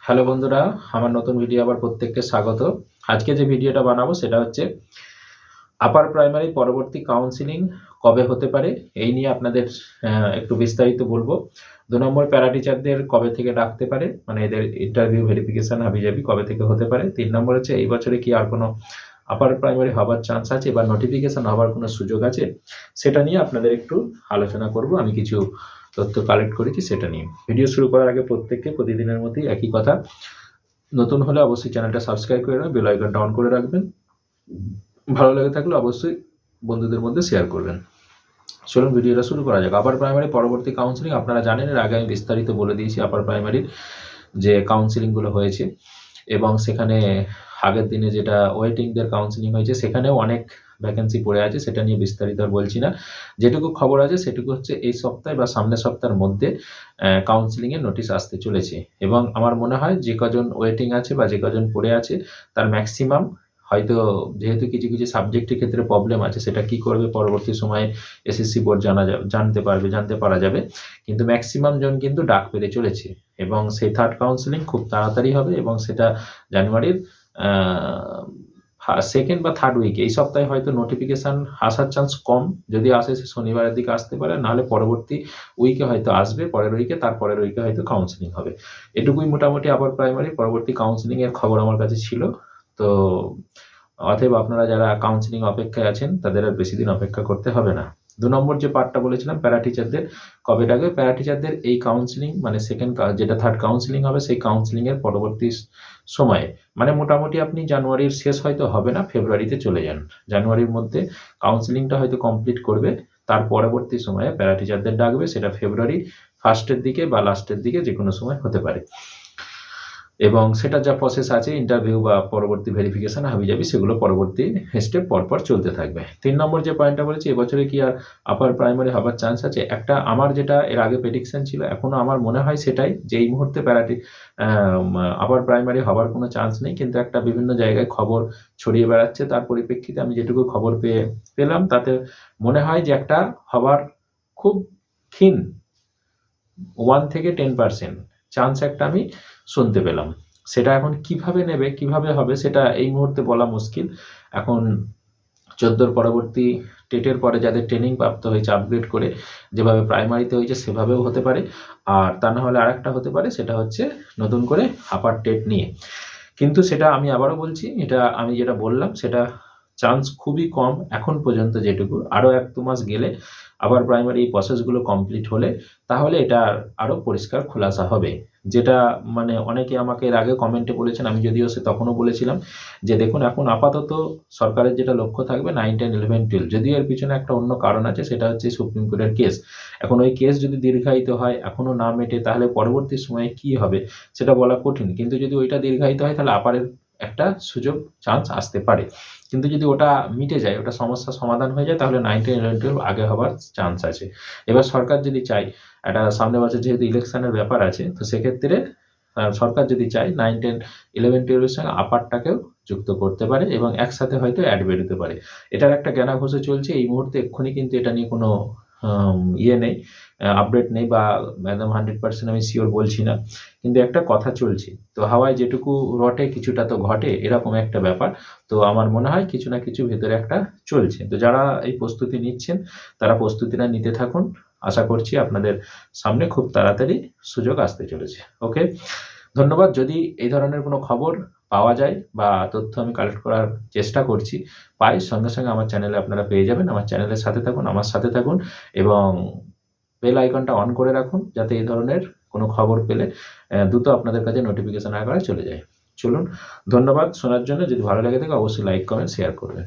Hello বন্ধুরা, আমার নতুন ভিডিও আবার প্রত্যেককে স্বাগত। আজকে যে ভিডিওটা বানাবো সেটা হচ্ছে আপার প্রাইমারি পরবর্তী কাউন্সেলিং কবে হতে পারে এই নিয়ে আপনাদের একটু বিস্তারিত বলবো। ২ নম্বর প্যারা টিচারদের কবে থেকে ডাকতে পারে, মানে এদের ইন্টারভিউ ভেরিফিকেশন হাবিজাবি কবে থেকে হতে পারে। ৩ নম্বর হচ্ছে এই বছরে কি আর কোনো আপার প্রাইমারি হবার চান্স আছে বা নোটিফিকেশন হবার কোনো সুযোগ আছে, সেটা নিয়ে আপনাদের একটু আলোচনা করব। আমি কিছু তথ্য কালেক্ট করেছি সেটা নিয়ে। ভিডিও শুরু করার আগে প্রত্যেককে প্রতিদিনের মতোই একই কথা, নতুন হলে অবশ্যই চ্যানেলটা সাবস্ক্রাইব করে রাখবেন, বেল আইকনটা অন করে রাখবেন। ভালো লেগে থাকলে অবশ্যই বন্ধুদের মধ্যে শেয়ার করবেন। চলুন ভিডিওটা শুরু করা যাক। আপার প্রাইমারি পরবর্তী কাউন্সেলিং আপনারা জানেন, এর আগে আমি বিস্তারিত বলে দিয়েছি আপার প্রাইমারির যে কাউন্সেলিংগুলো হয়েছে এবং সেখানে আগের দিনে যেটা ওয়েটিংদের কাউন্সেলিং হয়েছে সেখানেও অনেক ভ্যাকেন্সি পড়ে আছে, সেটা নিয়ে বিস্তারিত আর বলছি না। যেটুকু খবর আছে সেটুকু হচ্ছে এই সপ্তাহে বা সামনের সপ্তাহের মধ্যে কাউন্সেলিংয়ের নোটিশ আসতে চলেছে এবং আমার মনে হয় যে কজন ওয়েটিং আছে বা যে কজন পড়ে আছে তার ম্যাক্সিমাম হয়তো, যেহেতু কিছু কিছু সাবজেক্টের ক্ষেত্রে প্রবলেম আছে, সেটা কি করবে পরবর্তী সময়ে এসএসসি বোর্ড জানতে পারা যাবে, কিন্তু ম্যাক্সিমাম জন কিন্তু ডাক পেতে চলেছে এবং সেই থার্ড কাউন্সেলিং খুব তাড়াতাড়ি হবে এবং সেটা জানুয়ারির সেকেন্ড বা থার্ড উইকে, এই সপ্তাহে হয়তো নোটিফিকেশান আসার চান্স কম। যদি আসে সে শনিবারের দিকে আসতে পারে, নাহলে পরবর্তী উইকে হয়তো আসবে, পরের উইকে, তারপরের উইকে হয়তো কাউন্সেলিং হবে। এটুকুই মোটামুটি আপার প্রাইমারি পরবর্তী কাউন্সেলিংয়ের খবর আমার কাছে ছিল। তো অতএব আপনারা যারা কাউন্সেলিং অপেক্ষায় আছেন তাদের আর বেশি দিন অপেক্ষা করতে হবে না। ২ নম্বর যে পার্টটা বলেছিলাম প্যারা টিচারদের কবে ডাকবে, প্যারা টিচারদের এই কাউন্সেলিং মানে যেটা থার্ড কাউন্সেলিং হবে সেই কাউন্সেলিংয়ের পরবর্তী সময়ে, মানে মোটামুটি আপনি জানুয়ারির শেষ হয়তো হবে না, ফেব্রুয়ারিতে চলে যান। জানুয়ারির মধ্যে কাউন্সেলিংটা হয়তো কমপ্লিট করবে, তার পরবর্তী সময়ে প্যারা টিচারদের ডাকবে, সেটা ফেব্রুয়ারি ফার্স্টের দিকে বা লাস্টের দিকে যে কোনো সময় হতে পারে এবং সেটার যা প্রসেস আছে ইন্টারভিউ বা পরবর্তী ভেরিফিকেশন হাবিজাবি, সেগুলো পরবর্তী স্টেপ পরপর চলতে থাকবে। ৩ নম্বর যে পয়েন্টটা বলেছি, এবছরে কি আর আপার প্রাইমারি হবার চান্স আছে, একটা আমার যেটা এর আগে প্রেডিকশন ছিল, এখনও আমার মনে হয় সেটাই, যে এই মুহূর্তে আপার প্রাইমারি হবার কোনো চান্স নেই, কিন্তু একটা বিভিন্ন জায়গায় খবর ছড়িয়ে বেড়াচ্ছে, তার পরিপ্রেক্ষিতে আমি যেটুকু খবর পেলাম তাতে মনে হয় যে একটা হবার খুব ক্ষীণ 1 থেকে 10% চান্স একটা আমি শুনতে পেলাম। সেটা এখন কিভাবে নেবে, কিভাবে হবে, সেটা এই মুহূর্তে বলা মুশকিল। এখন 14 পরবর্তী টেটের পরে যাদের ট্রেনিং প্রাপ্ত হয়েছে আপগ্রেড করে, যেভাবে প্রাইমারিতে হয়েছে সেভাবেও হতে পারে, আর তা না হলে আরেকটা হতে পারে, সেটা হচ্ছে নতুন করে আপার টেট নিয়ে। কিন্তু সেটা আমি আবারও বলছি, এটা আমি যেটা বললাম সেটা চান্স খুবই কম এখন পর্যন্ত যেটুকু। আরও 1-2 মাস গেলে আবার প্রাইমারি এই প্রসেসগুলো কমপ্লিট হলে তাহলে এটা আরও পরিষ্কার খোলাসা হবে। যেটা মানে অনেকে আমাকে এর আগে কমেন্টে বলেছেন, আমি যদিও তখনও বলেছিলাম যে দেখুন এখন আপাতত সরকারের যেটা লক্ষ্য থাকবে 9, 10, 11, 12, যদিও এর পিছনে একটা অন্য কারণ আছে, সেটা হচ্ছে সুপ্রিম কোর্টের কেস। এখন ওই কেস যদি দীর্ঘায়িত হয়, এখনও না মেটে, তাহলে পরবর্তী সময়ে কী হবে সেটা বলা কঠিন, কিন্তু যদি ওইটা দীর্ঘায়িত হয় তাহলে আপারের একটা চান্স আসতে পারে। কিন্তু যদি ওটা মিটে যায়, ওটা সমস্যার সমাধান হয়ে যায়, তাহলে 9, 10, 11, 12 আগে হবার চান্স আছে। এবার সরকার যদি চায়, একটা সামনের বছর যেহেতু ইলেকশনের ব্যাপার আছে, তো সেক্ষেত্রে সরকার যদি চায় 9, 10, 11, 12 এর সঙ্গে আপারটাকেও যুক্ত করতে পারে এবং একসাথে হয়তো অ্যাড বেরোতে পারে। এটার একটা জ্ঞানাঘোষে চলছে এই মুহূর্তে, এক্ষুনি কিন্তু এটা নিয়ে কোনো নেই, আপডেট নেই বা একদম 100% আমি শিওর বলছি না, কিন্তু একটা কথা চলছে। তো হাওয়ায় যেটুকু রটে কিছুটা তো ঘটে, এরকম একটা ব্যাপার। তো আমার মনে হয় কিছু না কিছু ভেতরে একটা চলছে। তো যারা এই প্রস্তুতি নিচ্ছেন তারা প্রস্তুতিটা নিতে থাকুন। আশা করছি আপনাদের সামনে খুব তাড়াতাড়ি সুযোগ আসতে চলেছে। ওকে, ধন্যবাদ। যদি এই ধরনের কোনো খবর পাওয়া যায় বা তথ্য আমি কালেক্ট করার চেষ্টা করছি, সঙ্গে সঙ্গে আমার চ্যানেলে আপনারা পেয়ে যাবেন। আমার চ্যানেলের সাথে থাকুন, আমার সাথে থাকুন এবং বেল আইকনটা অন করে রাখুন, যাতে এই ধরনের কোনো খবর পেলে দ্রুত আপনাদের কাছে নোটিফিকেশন আকারে চলে যায়। চলুন, ধন্যবাদ শোনার জন্য। যদি ভালো লেগে থাকে অবশ্যই লাইক, কমেন্ট, শেয়ার করবেন।